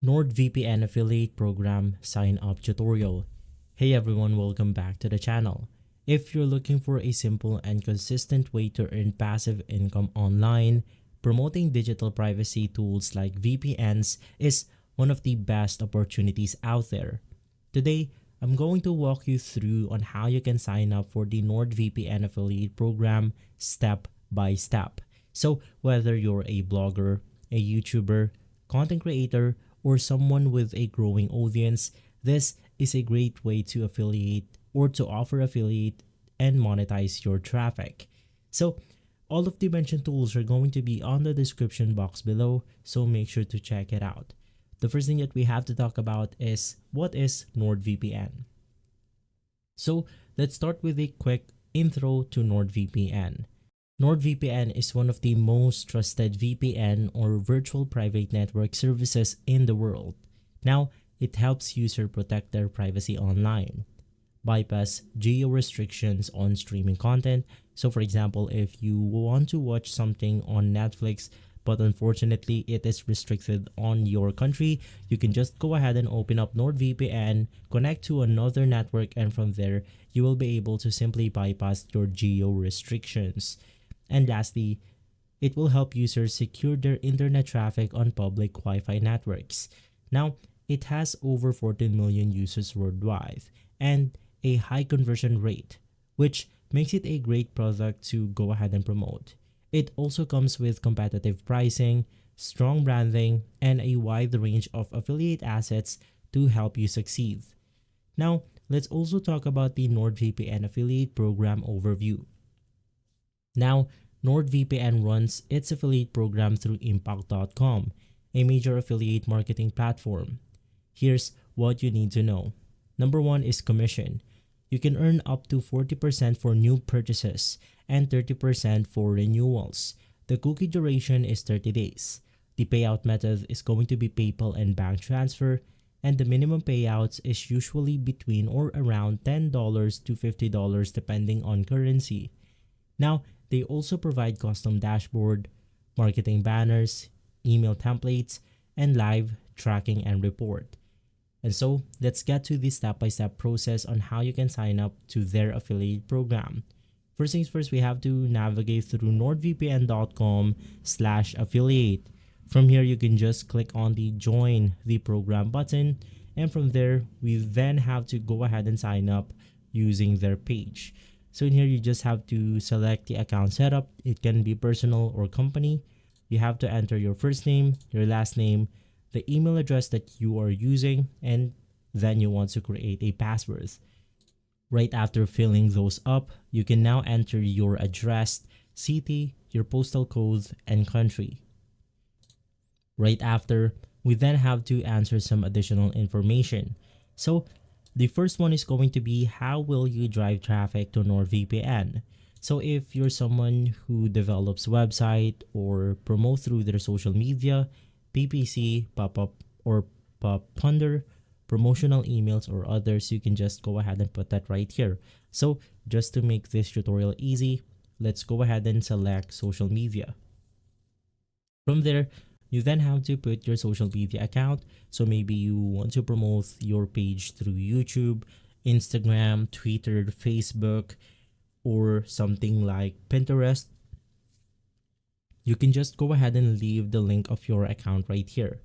NordVPN affiliate program sign up tutorial. Hey everyone, welcome back to the channel. If you're looking for a simple and consistent way to earn passive income online, promoting digital privacy tools like VPNs is one of the best opportunities out there. Today, I'm going to walk you through on how you can sign up for the NordVPN affiliate program step by step. So whether you're a blogger, a YouTuber, content creator, or someone with a growing audience, this is a great way to affiliate or to offer affiliate and monetize your traffic. So all of the mentioned tools are going to be on the description box below, so make sure to check it out. The first thing that we have to talk about is what is NordVPN. So let's start with a quick intro to NordVPN. NordVPN is one of the most trusted VPN or virtual private network services in the world. Now, it helps users protect their privacy online, bypass geo restrictions on streaming content. So for example, if you want to watch something on Netflix, but unfortunately it is restricted on your country, you can just go ahead and open up NordVPN, connect to another network, and from there, you will be able to simply bypass your geo restrictions. And lastly, it will help users secure their internet traffic on public Wi-Fi networks. Now, it has over 14 million users worldwide and a high conversion rate, which makes it a great product to go ahead and promote. It also comes with competitive pricing, strong branding, and a wide range of affiliate assets to help you succeed. Now, let's also talk about the NordVPN affiliate program overview. Now, NordVPN runs its affiliate program through Impact.com, a major affiliate marketing platform. Here's what you need to know. Number one is commission. You can earn up to 40% for new purchases and 30% for renewals. The cookie duration is 30 days. The payout method is going to be PayPal and bank transfer, and the minimum payouts is usually between or around $10 to $50 depending on currency. Now, they also provide custom dashboard, marketing banners, email templates, and live tracking and report. And so, let's get to the step-by-step process on how you can sign up to their affiliate program. First things first, we have to navigate through nordvpn.com/affiliate. From here, you can just click on the join the program button, and from there, we then have to go ahead and sign up using their page. So in here, you just have to select the account setup. It can be personal or company. You have to enter your first name, your last name, the email address that you are using, and then you want to create a password. Right after filling those up, you can now enter your address, city, your postal code, and country. Right after, we then have to answer some additional information. So the first one is going to be, how will you drive traffic to NordVPN? So if you're someone who develops website or promote through their social media, PPC, pop-up, or pop-under, promotional emails, or others, you can just go ahead and put that right here. So just to make this tutorial easy, let's go ahead and select social media. From there, you then have to put your social media account. So maybe you want to promote your page through YouTube, Instagram, Twitter, Facebook, or something like Pinterest. You can just go ahead and leave the link of your account right here.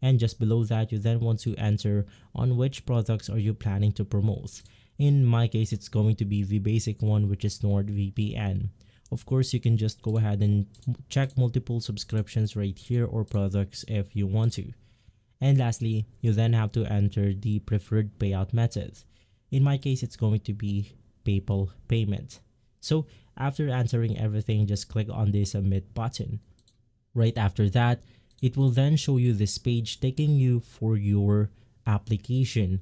And just below that, you then want to enter on which products are you planning to promote. In my case, it's going to be the basic one, which is NordVPN. Of course, you can just go ahead and check multiple subscriptions right here or products if you want to. And lastly, you then have to enter the preferred payout method. In my case, it's going to be PayPal payment. So after answering everything, just click on the submit button. Right after that, it will then show you this page taking you for your application.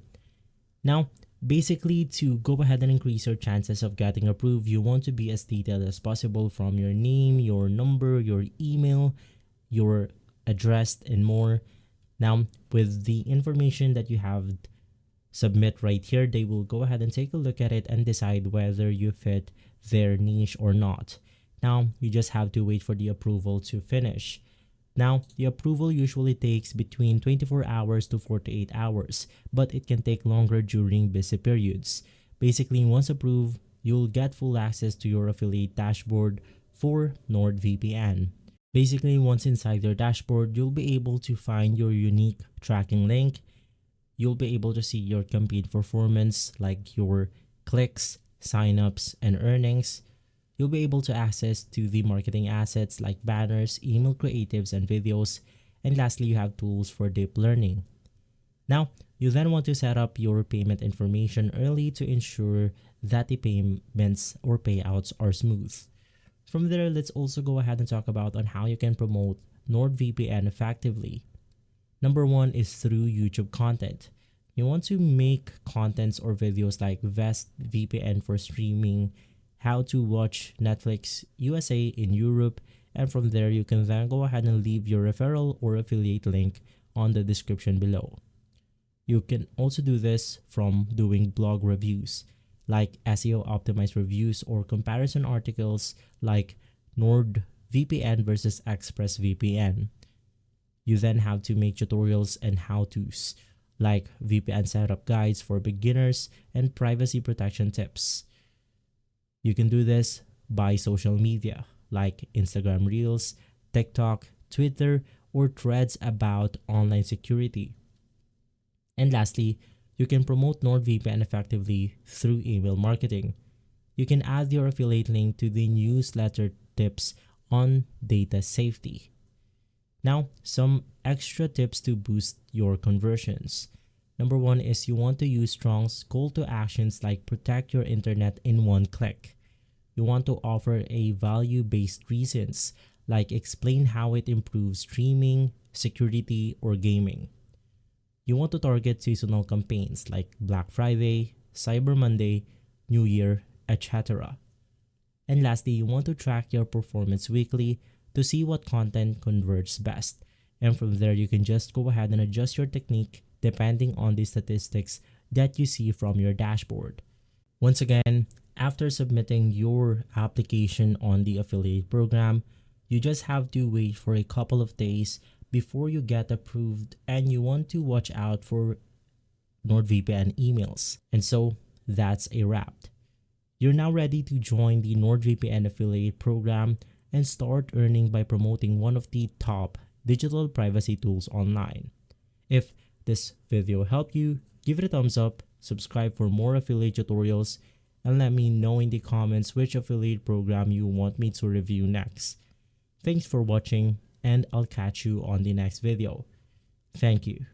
Now, basically, to go ahead and increase your chances of getting approved, you want to be as detailed as possible, from your name, your number, your email, your address, and more. Now, with the information that you have submit right here, they will go ahead and take a look at it and decide whether you fit their niche or not. Now, you just have to wait for the approval to finish. Now, the approval usually takes between 24 hours to 48 hours, but it can take longer during busy periods. Basically, once approved, you'll get full access to your affiliate dashboard for NordVPN. Basically, once inside your dashboard, you'll be able to find your unique tracking link. You'll be able to see your campaign performance like your clicks, signups, and earnings. You'll be able to access to the marketing assets like banners, email creatives, and videos. And lastly, you have tools for deep learning. Now, you then want to set up your payment information early to ensure that the payments or payouts are smooth. From there, let's also go ahead and talk about on how you can promote NordVPN effectively. Number one is through YouTube content. You want to make contents or videos like best VPN for streaming, how to watch Netflix USA in Europe, and from there you can then go ahead and leave your referral or affiliate link on the description below. You can also do this from doing blog reviews like SEO optimized reviews or comparison articles like NordVPN versus ExpressVPN. You then have to make tutorials and how-tos like VPN setup guides for beginners and privacy protection tips. You can do this by social media like Instagram Reels, TikTok, Twitter, or threads about online security. And lastly, you can promote NordVPN effectively through email marketing. You can add your affiliate link to the newsletter tips on data safety. Now, some extra tips to boost your conversions. Number one is you want to use strong call to actions like protect your internet in one click. You want to offer a value-based reasons like explain how it improves streaming, security, or gaming. You want to target seasonal campaigns like Black Friday, Cyber Monday, New Year, etc. And lastly, you want to track your performance weekly to see what content converts best. And from there, you can just go ahead and adjust your technique depending on the statistics that you see from your dashboard. Once again, after submitting your application on the affiliate program, you just have to wait for a couple of days before you get approved, and you want to watch out for NordVPN emails. And so that's a wrap. You're now ready to join the NordVPN affiliate program and start earning by promoting one of the top digital privacy tools online. If this video helped you, give it a thumbs up, subscribe for more affiliate tutorials, and let me know in the comments which affiliate program you want me to review next. Thanks for watching, and I'll catch you on the next video. Thank you.